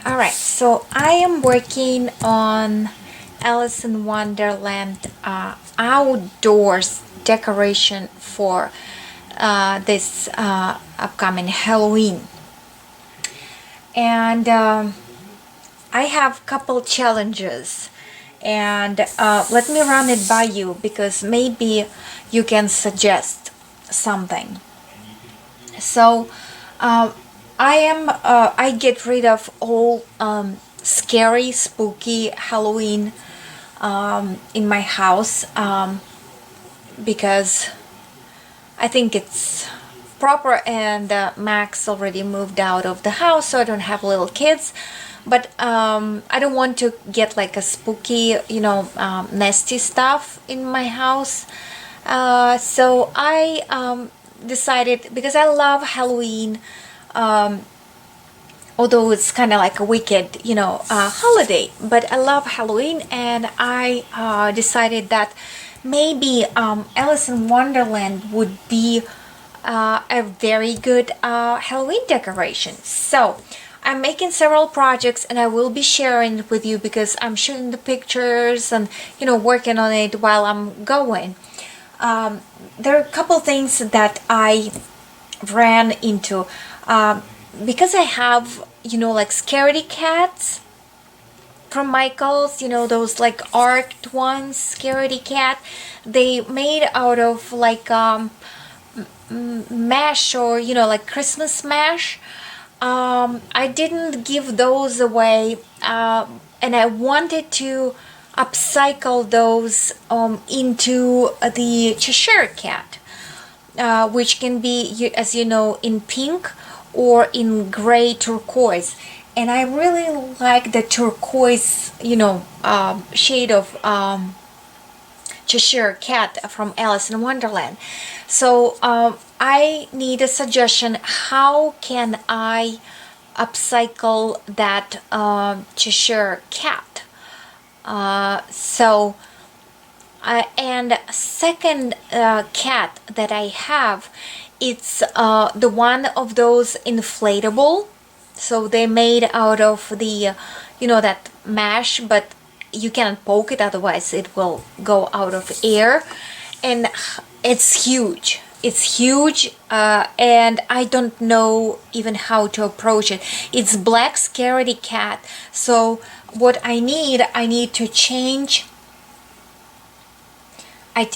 Alright, so I am working on Alice in Wonderland outdoors decoration for this upcoming Halloween. And I have a couple challenges, and let me run it by you because maybe you can suggest something. So I get rid of all scary, spooky Halloween in my house because I think it's proper, and Max already moved out of the house, so I don't have little kids. But I don't want to get like a spooky, nasty stuff in my house. So I decided, because I love Halloween, although it's kind of like a wicked, holiday, but I love Halloween, and I decided that maybe Alice in Wonderland would be a very good Halloween decoration. So I'm making several projects, and I will be sharing it with you because I'm shooting the pictures and working on it while I'm going. There are a couple things that I ran into because I have like scaredy cats from Michael's, those like arced ones, scaredy cat. They made out of like mash, or like Christmas mash. I didn't give those away, and I wanted to upcycle those into the Cheshire cat, which can be, as you know, in pink or in gray turquoise. And I really like the turquoise, shade of Cheshire cat from Alice in Wonderland. So I need a suggestion. How can I upcycle that Cheshire cat? And second cat that I have, it's the one of those inflatable. So they made out of the, that mash, but you cannot poke it, otherwise it will go out of air. And it's huge. It's huge, and I don't know even how to approach it. It's black scaredy cat. So what I need to change. I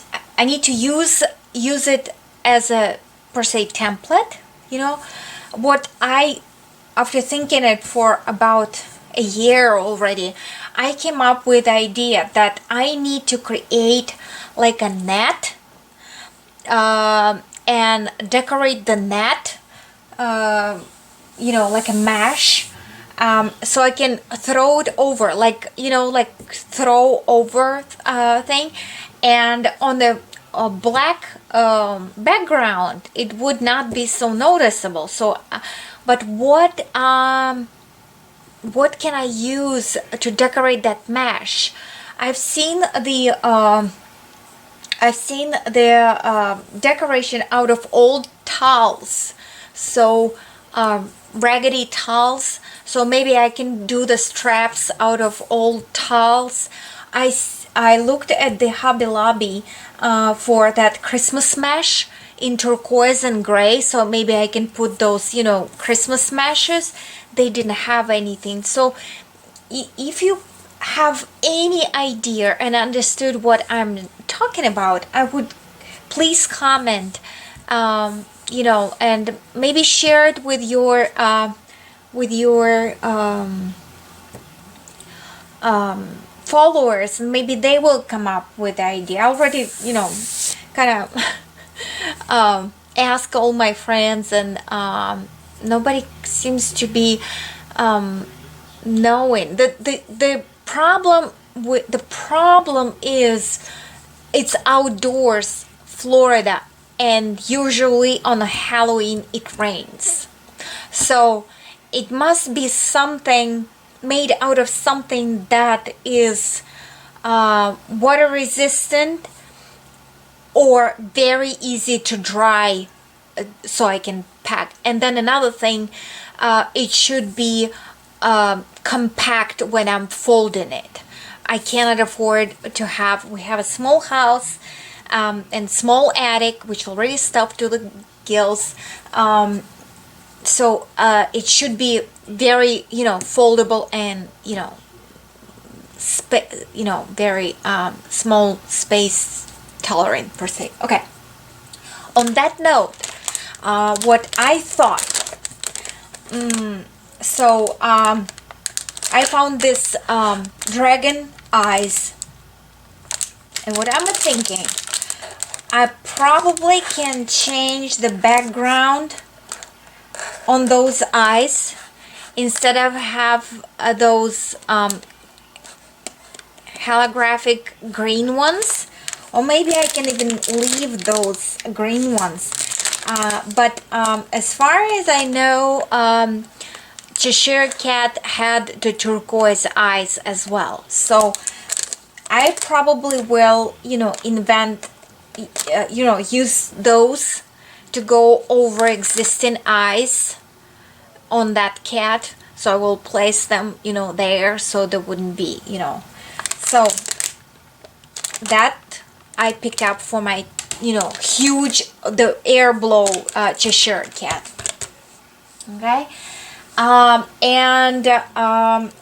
need to use it as a per se template. What I, after thinking it for about a year already, I came up with the idea that I need to create like a net and decorate the net, like a mesh, so I can throw it over, like throw over thing, and on the black background it would not be so noticeable. So but what can I use to decorate that mesh? I've seen the decoration out of old towels, so raggedy towels. So maybe I can do the straps out of old towels. I looked at the Hobby Lobby for that Christmas mesh in turquoise and gray, so maybe I can put those, Christmas meshes. They didn't have anything. So if you have any idea and understood what I'm talking about, I would please comment, and maybe share it with your followers, and maybe they will come up with the idea. I already, kind of ask all my friends, and nobody seems to be knowing. The problem is it's outdoors, Florida, and usually on a Halloween it rains. So it must be something made out of something that is water resistant or very easy to dry, so I can pack. And then another thing, it should be compact when I'm folding it. I cannot afford to have, we have a small house and small attic, which already stuffed to the gills. So it should be very, foldable and, very small space tolerant per se. Okay. On that note, what I thought, I found this dragon eyes, and what I'm thinking, I probably can change the background on those eyes instead of have those holographic green ones, or maybe I can even leave those green ones. But as far as I know, Cheshire Cat had the turquoise eyes as well. So I probably will, invent, use those to go over existing eyes on that cat. So I will place them, there, so there wouldn't be, So that I picked up for my, huge, the air blow Cheshire Cat. Okay. I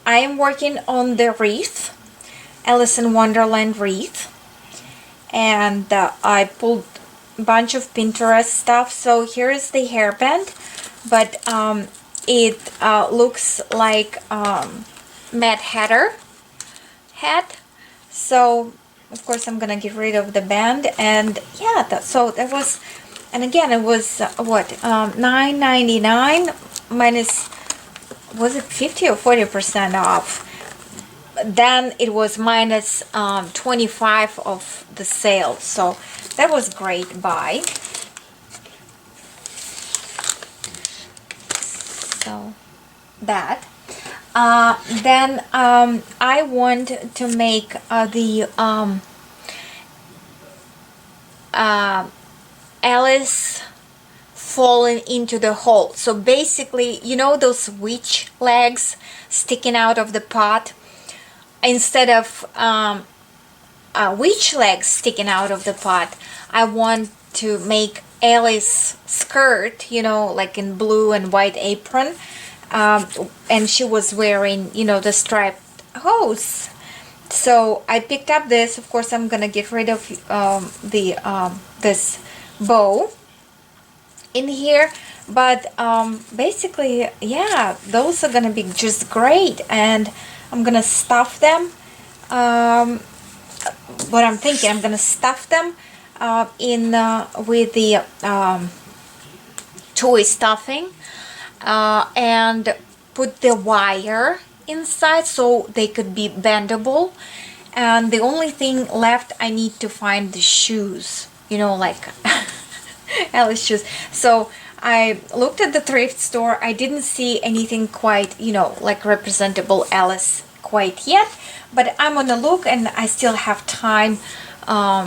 am working on the wreath, Alice in Wonderland wreath, and I pulled a bunch of Pinterest stuff. So here's the hairband, but it looks like Mad Hatter hat. So of course I'm gonna get rid of the band, and yeah, so that was, and again it was what, $9.99 minus, was it 50 or 40% off? Then it was minus 25 of the sale, so that was great buy. So that then I want to make the Alice falling into the hole. So basically, those witch legs sticking out of the pot, instead of witch legs sticking out of the pot, I want to make Alice skirt, like in blue and white apron, and she was wearing, the striped hose. So I picked up this. Of course, I'm gonna get rid of this bow in here, but basically, yeah, those are gonna be just great, and I'm gonna stuff them. What I'm thinking, I'm gonna stuff them in with the toy stuffing, and put the wire inside so they could be bendable. And the only thing left, I need to find the shoes, like Alice shoes. So I looked at the thrift store. I didn't see anything quite, like representable Alice quite yet, but I'm on the look, and I still have time, to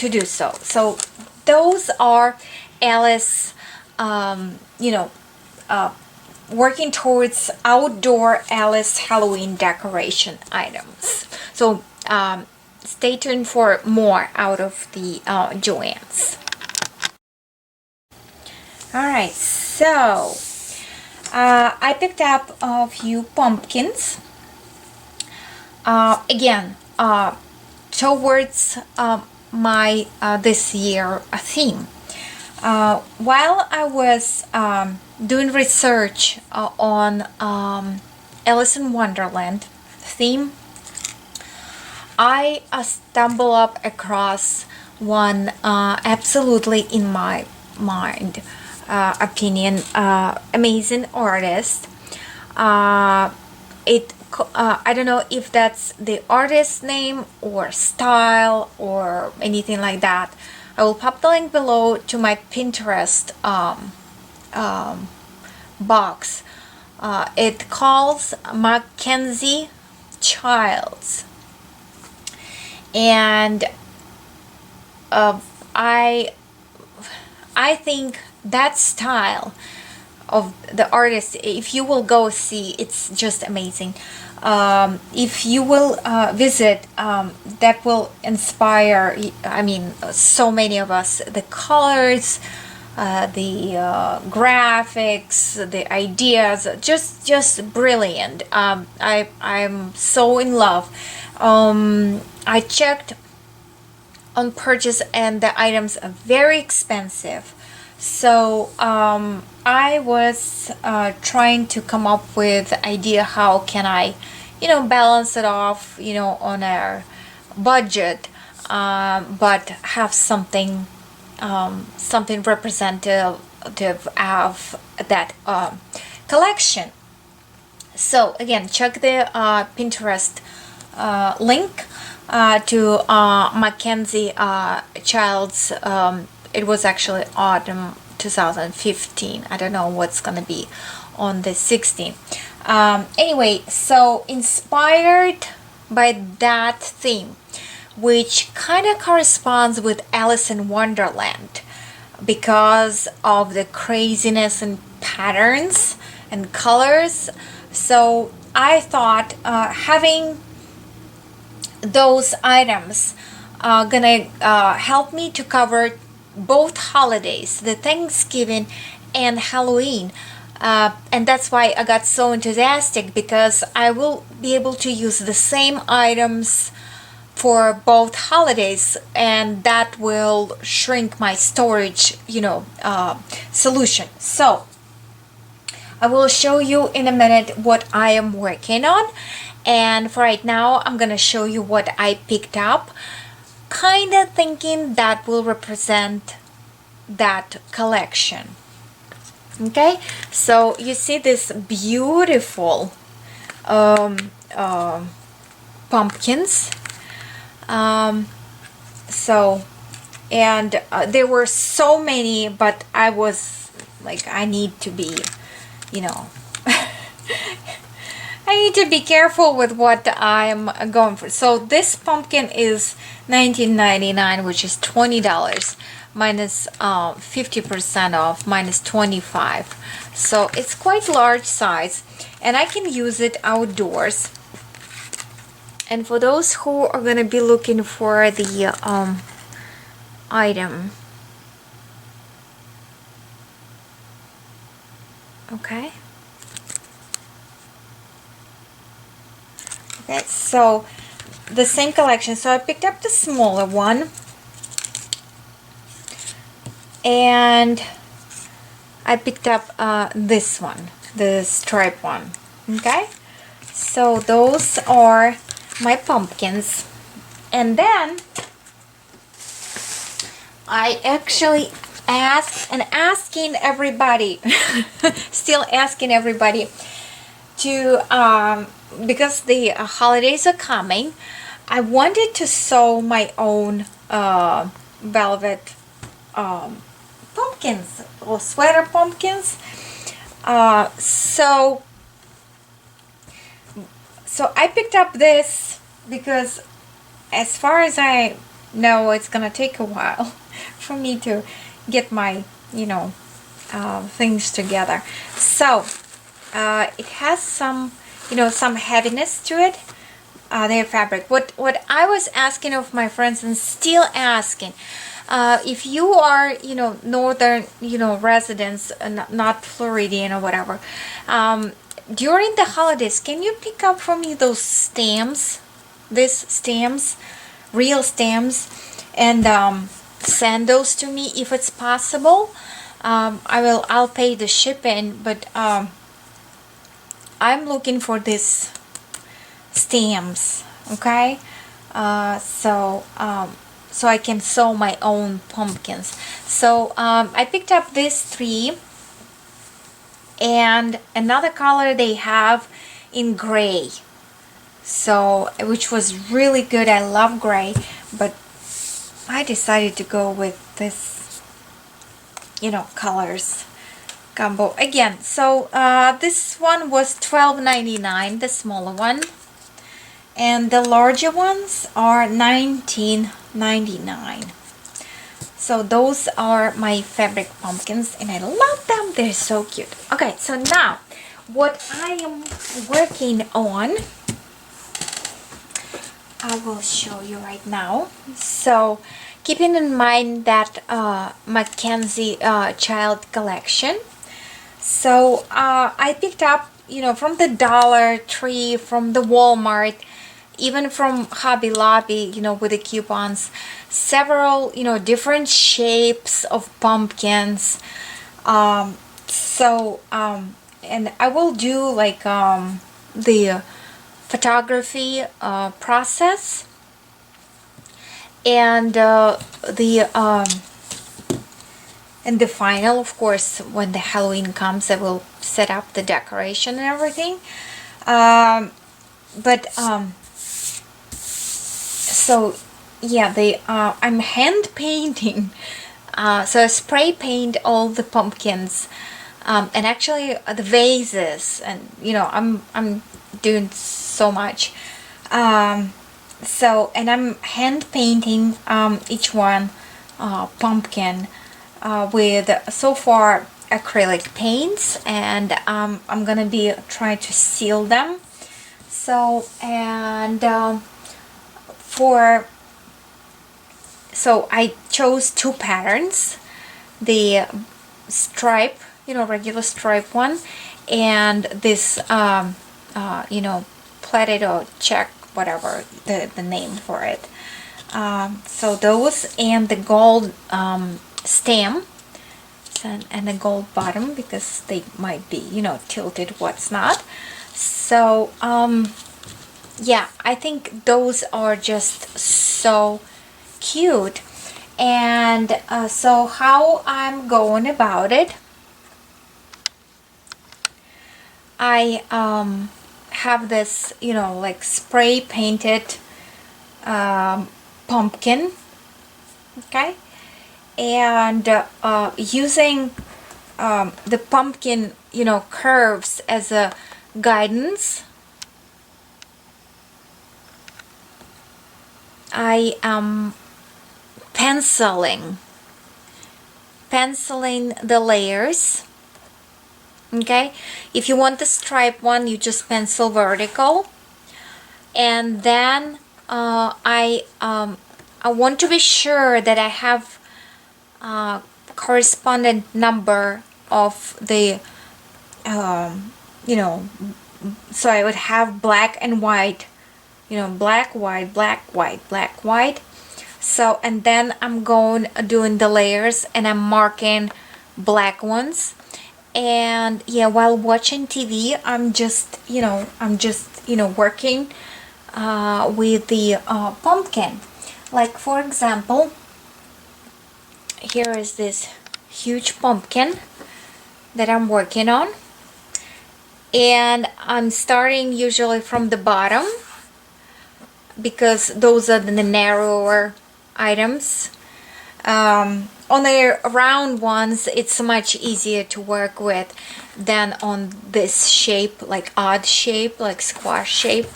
do so. So those are Alice, working towards outdoor Alice Halloween decoration items. So stay tuned for more out of the JoAnns. Alright, so I picked up a few pumpkins. Again, towards my this year theme. While I was doing research on Alice in Wonderland theme, I stumbled up across one absolutely, in my mind, opinion, amazing artist. I don't know if that's the artist's name or style or anything like that. I will pop the link below to my Pinterest box. It calls Mackenzie Childs, and I think that style the artist. If you will go see, it's just amazing. If you will visit, that will inspire, I mean, so many of us. The colors, the graphics, the ideas, just brilliant. I'm so in love. I checked on purchase, and the items are very expensive. So I was trying to come up with idea how can I, balance it off, on our budget, but have something representative of that collection. So again, check the Pinterest link to Mackenzie Child's. It was actually autumn 2015. I don't know what's gonna be on the 16th. Anyway, so inspired by that theme, which kind of corresponds with Alice in Wonderland because of the craziness and patterns and colors. So I thought having those items gonna help me to cover both holidays, the Thanksgiving and Halloween. And that's why I got so enthusiastic, because I will be able to use the same items for both holidays, and that will shrink my storage, solution. So I will show you in a minute what I am working on, and for right now I'm gonna show you what I picked up, kind of thinking that will represent that collection. Okay, so you see this beautiful pumpkins. There were so many, but I was like, I need to be, I need to be careful with what I'm going for. So this pumpkin is $19.99, which is $20 minus 50% off, minus 25. So it's quite large size, and I can use it outdoors. And for those who are going to be looking for the item, okay, so the same collection. So I picked up the smaller one, and I picked up this one, the stripe one. Okay, so those are my pumpkins. And then I actually asking everybody still asking everybody to because the holidays are coming, I wanted to sew my own velvet pumpkins, or sweater pumpkins. So I picked up this because, as far as I know, it's gonna take a while for me to get my things together. So it has some some heaviness to it, their fabric. What I was asking of my friends, and still asking, if you are northern residents, not Floridian or whatever, during the holidays, can you pick up for me those stamps, real stamps, and send those to me if it's possible? I'll pay the shipping, but I'm looking for these stamps, okay? So I can sew my own pumpkins. So I picked up these 3, and another color they have in gray, so which was really good. I love gray, but I decided to go with this colors combo again. So this one was $12.99, the smaller one, and the larger ones are $19.99. So those are my fabric pumpkins and I love them. They're so cute. Okay, so now what I am working on, I will show you right now. So keeping in mind that Mackenzie child collection. So I picked up, you know, from the Dollar Tree, from the Walmart, even from Hobby Lobby, you know, with the coupons, several, you know, different shapes of pumpkins. And I will do like the photography process, and the final, of course, when the Halloween comes, I will set up the decoration and everything. So yeah, I'm hand painting. So I spray paint all the pumpkins, and actually the vases, and you know, I'm doing so much. So, and I'm hand painting each one pumpkin with so far acrylic paints, and I'm gonna be trying to seal them. So, and so I chose two patterns, the stripe, you know, regular stripe one, and this you know, plaited or check, whatever the name for it. So those, and the gold stem, and the gold bottom, because they might be, you know, tilted, what's not. So yeah, I think those are just so cute. And so how I'm going about it, I have this, you know, like spray painted pumpkin, okay, and using the pumpkin, you know, curves as a guidance, I am penciling the layers. Okay, if you want the stripe one, you just pencil vertical, and then I want to be sure that I have correspondent number of the you know, so I would have black and white, you know, black, white, black, white, black, white. So, and then I'm doing the layers, and I'm marking black ones. And yeah, while watching TV, I'm just, you know, working with the pumpkin. Like, for example, here is this huge pumpkin that I'm working on, and I'm starting usually from the bottom, because those are the narrower items. On the round ones, it's much easier to work with than on this shape, like odd shape, like squash shape.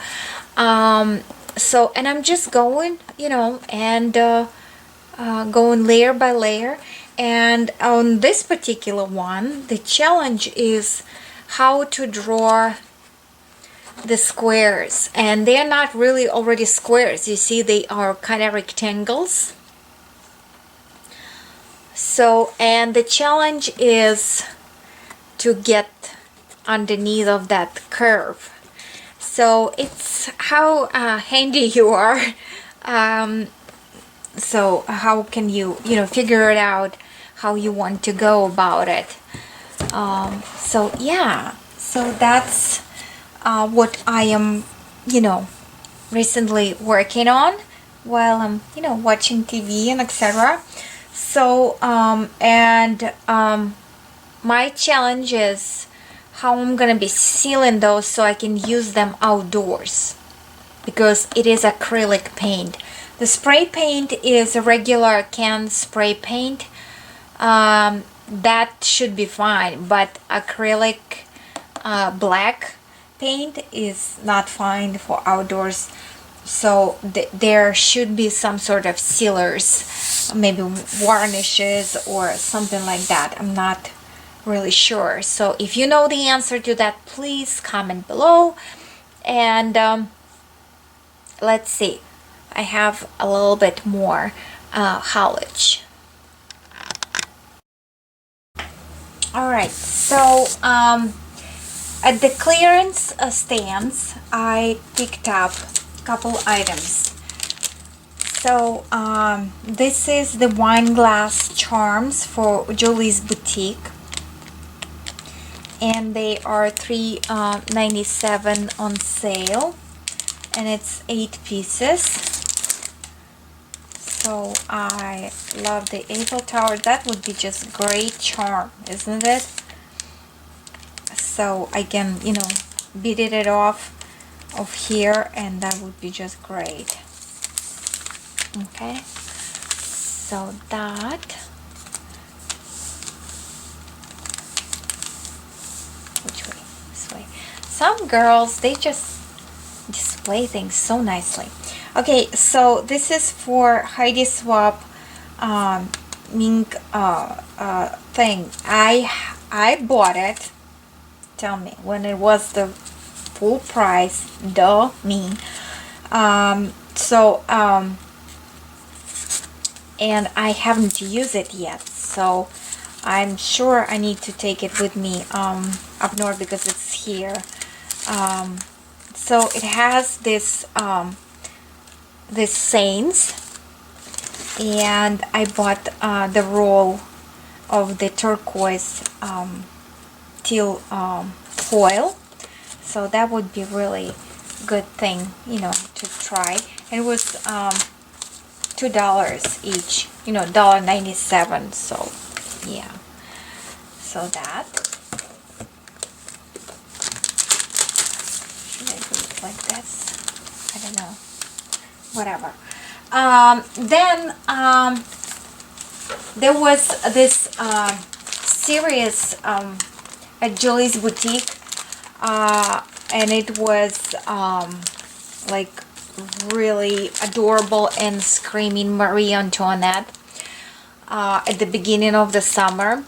So, and I'm just going, you know, and going layer by layer. And on this particular one, the challenge is how to draw the squares, and they're not really already squares. You see, they are kind of rectangles. So, and the challenge is to get underneath of that curve. So it's how handy you are. So how can you, you know, figure it out how you want to go about it. So yeah, so that's what I am, you know, recently working on while I'm, you know, watching TV and etc. So my challenge is how I'm gonna be sealing those so I can use them outdoors, because it is acrylic paint. The spray paint is a regular can spray paint. That should be fine, but acrylic black paint is not fine for outdoors. So there should be some sort of sealers, maybe varnishes or something like that. I'm not really sure. So if you know the answer to that, please comment below. And let's see, I have a little bit more haulage. Alright, so at the clearance stands, I picked up a couple items. So this is the wine glass charms for Julie's Boutique, and they are $3.97 on sale, and it's 8 pieces. So I love the Eiffel Tower. That would be just great charm, isn't it? So I can, you know, beat it off of here, and that would be just great. Okay, so that, which way? This way. Some girls, they just display things so nicely. Okay, so this is for Heidi Swap mink thing. I bought it, tell me, when it was the full price, duh me. And I haven't used it yet, so I'm sure I need to take it with me up north because it's here. So it has this this saints, and I bought the roll of the turquoise teal foil, so that would be really good thing, you know, to try. And it was $2 each, you know, $1.97. So yeah, so that, should I do it like this? I don't know, whatever. Then there was this series at Julie's Boutique, and it was like really adorable and screaming Marie Antoinette at the beginning of the summer.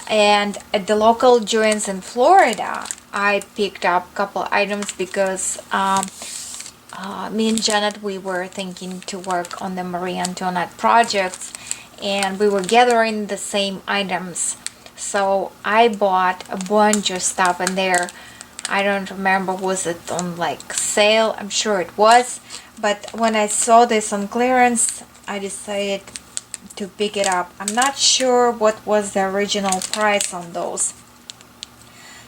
And at the local JoAnns in Florida, I picked up a couple items because me and Janet, we were thinking to work on the Marie Antoinette projects, and we were gathering the same items. So I bought a bunch of stuff in there. I don't remember, was it on like sale? I'm sure it was. But when I saw this on clearance, I decided to pick it up. I'm not sure what was the original price on those.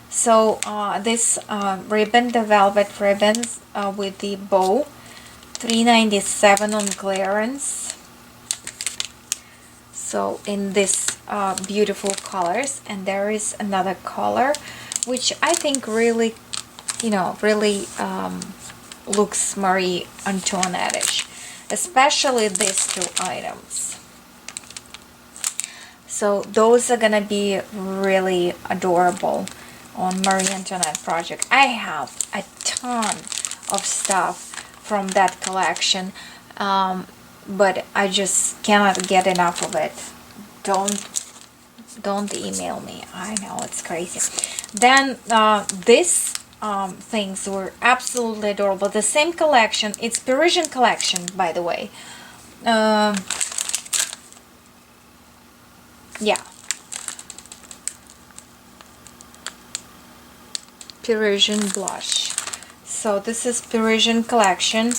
So this ribbon, the velvet ribbons with the bow, $3.97 on clearance. So in this beautiful colors, and there is another color which I think really, you know, really looks Marie Antoinette-ish, especially these two items. So those are gonna be really adorable on Marie Antoinette project. I have a ton of stuff from that collection, but I just cannot get enough of it. Don't email me. I know it's crazy. Then these things were absolutely adorable. The same collection. It's Parisian collection, by the way. Yeah. Parisian blush. So this is Parisian collection,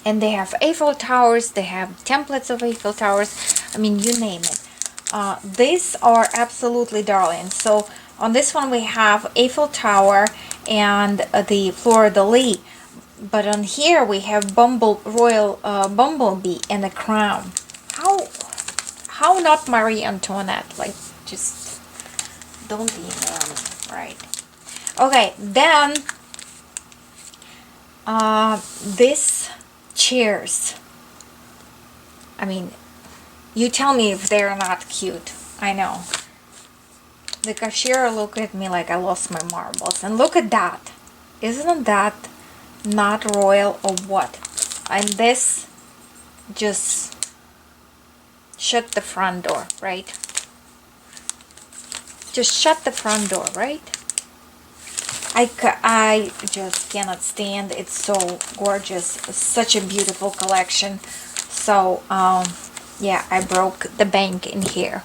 and they have Eiffel Towers, they have templates of Eiffel Towers, I mean, you name it. These are absolutely darling. So on this one we have Eiffel Tower and the fleur-de-lis, but on here we have royal bumblebee and a crown. How not Marie Antoinette? Like, just don't email me, right? Okay, then this chairs. I mean, you tell me if they're not cute. I know. The cashier looked at me like I lost my marbles. And look at that. Isn't that not royal or what? and this just shut the front door, right? Just shut the front door, right? I just cannot stand. It's so gorgeous. It's such a beautiful collection. So yeah, I broke the bank in here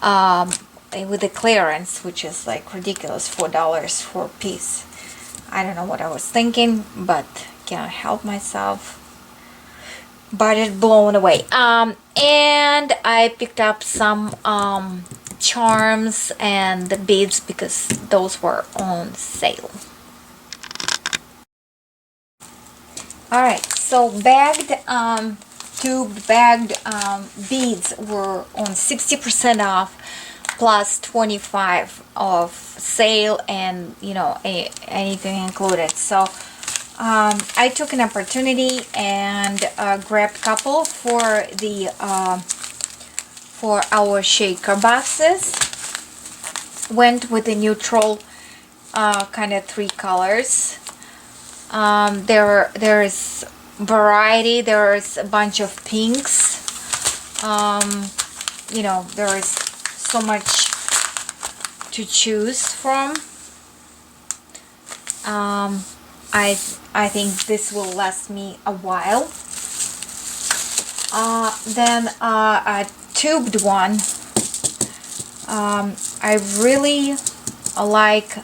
with the clearance, which is like ridiculous, $4 for a piece. I don't know what I was thinking, but can't help myself. Budget blown away. And I picked up some charms and the beads because those were on sale. Alright, so tube bagged beads were on 60% off plus 25 of sale, and you know, anything included. So I took an opportunity and grabbed a couple for the for our shaker boxes. Went with the neutral kind of 3 colors. There is variety. There is a bunch of pinks. You know, there is so much to choose from. I think this will last me a while. Then a tubed one. I really like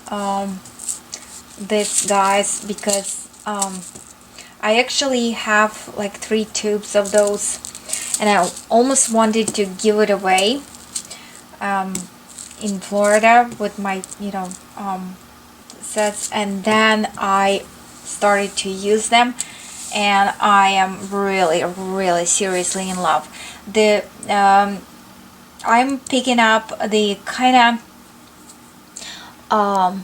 this, guys, because I actually have like 3 tubes of those, and I almost wanted to give it away in Florida with my, you know, sets, and then I started to use them, and I am really seriously in love. The I'm picking up the kind of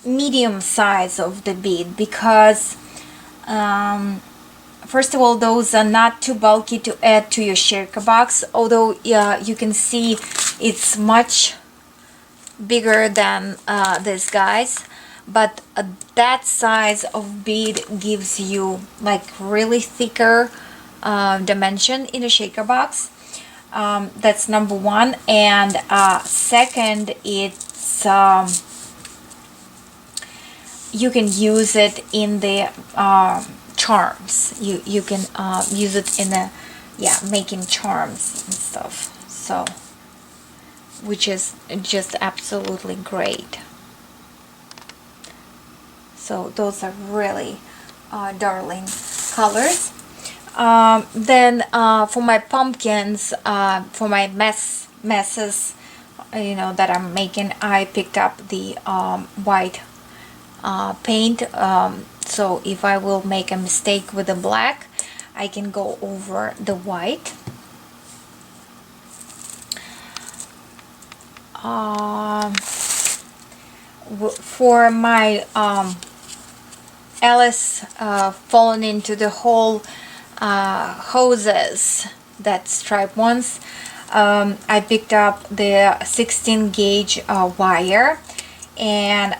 medium size of the bead because first of all, those are not too bulky to add to your shaker box, although you can see it's much bigger than this, guys, but that size of bead gives you like really thicker dimension in a shaker box. That's number one. And second, it's you can use it in the charms. You can use it in the, yeah, making charms and stuff, so which is just absolutely great. So those are really darling colors. Then for my pumpkins, for my messes, you know, that I'm making, I picked up the white paint. So if I will make a mistake with the black, I can go over the white. For my Alice fallen into the hole hoses, that striped ones, I picked up the 16 gauge wire, and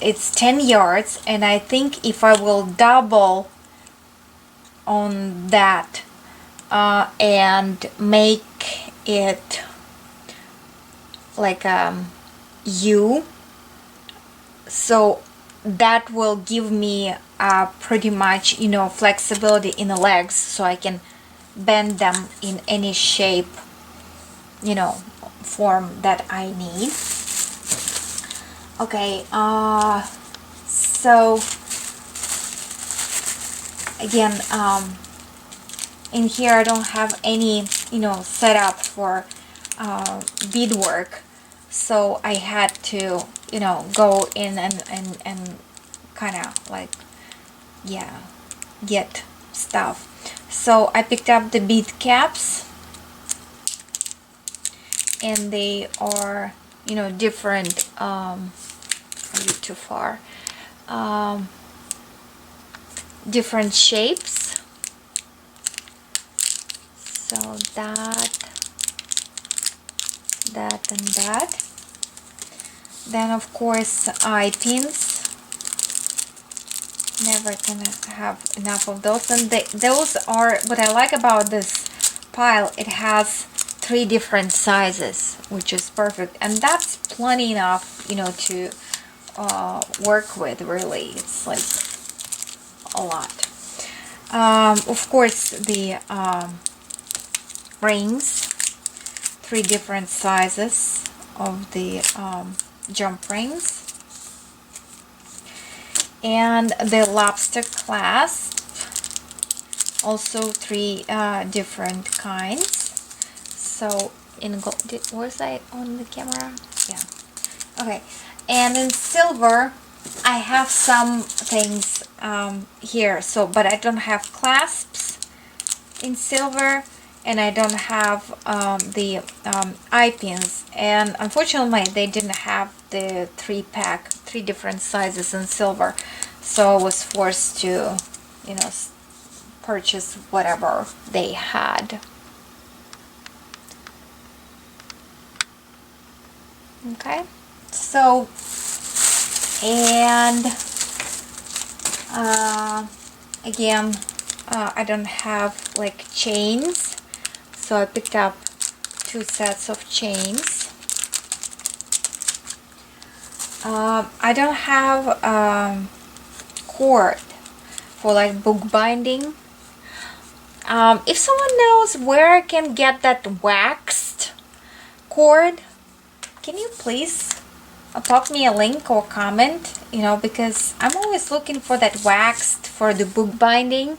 it's 10 yards, and I think if I will double on that and make it like a U, so that will give me pretty much, you know, flexibility in the legs, so I can bend them in any shape, you know, form that I need. Okay, so again, in here I don't have any, you know, setup for beadwork, so I had to, you know, go in and kind of like, yeah, get stuff. So I picked up the bead caps, and they are, you know, different. Are you too far? Different shapes. So that and that. Then of course eye pins, Never gonna have enough of those. And those are what I like about this pile. It has 3 different sizes, which is perfect, and that's plenty enough, you know, to work with. Really, it's like a lot. Of course, the rings, 3 different sizes of the jump rings. And the lobster clasp, also 3 different kinds. So in gold, was I on the camera? Yeah. Okay. And in silver, I have some things here. So, but I don't have clasps in silver, and I don't have the eye pins. And unfortunately, they didn't have the 3-pack, 3 different sizes in silver. So I was forced to, you know, purchase whatever they had. Okay, so, and again, I don't have like chains, so I picked up 2 sets of chains. I don't have cord for like bookbinding. If someone knows where I can get that waxed cord, can you please pop me a link or comment, you know, because I'm always looking for that waxed for the bookbinding,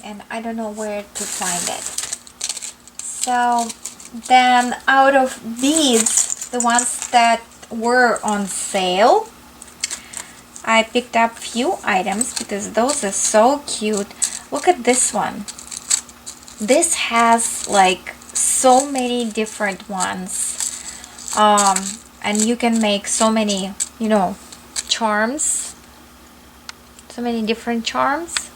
and I don't know where to find it. So then out of these, the ones that were on sale, I picked up a few items because those are so cute. Look at this one. This has like so many different ones. And you can make so many, you know, charms. So many different charms.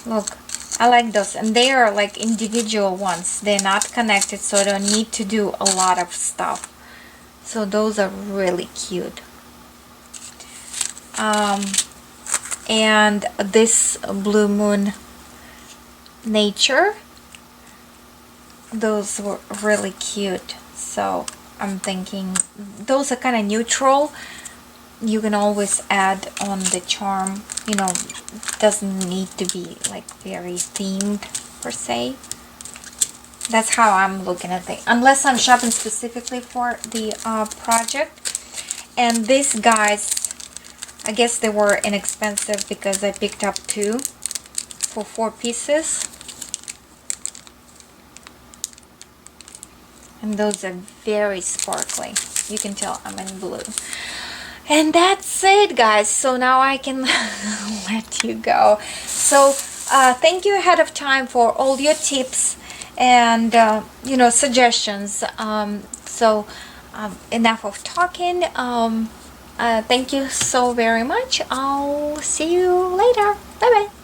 Look, I like those. And they are like individual ones. They're not connected, so I don't need to do a lot of stuff. So those are really cute. And this Blue Moon Nature, those were really cute. So I'm thinking those are kind of neutral. You can always add on the charm, you know, doesn't need to be like very themed per se. That's how I'm looking at it, unless I'm shopping specifically for the project. And these guys, I guess they were inexpensive because I picked up 2 for 4 pieces. And those are very sparkly. You can tell I'm in blue. And that's it, guys. So now I can let you go. So thank you ahead of time for all your tips and you know, suggestions. So enough of talking. Thank you so very much. I'll see you later. Bye bye.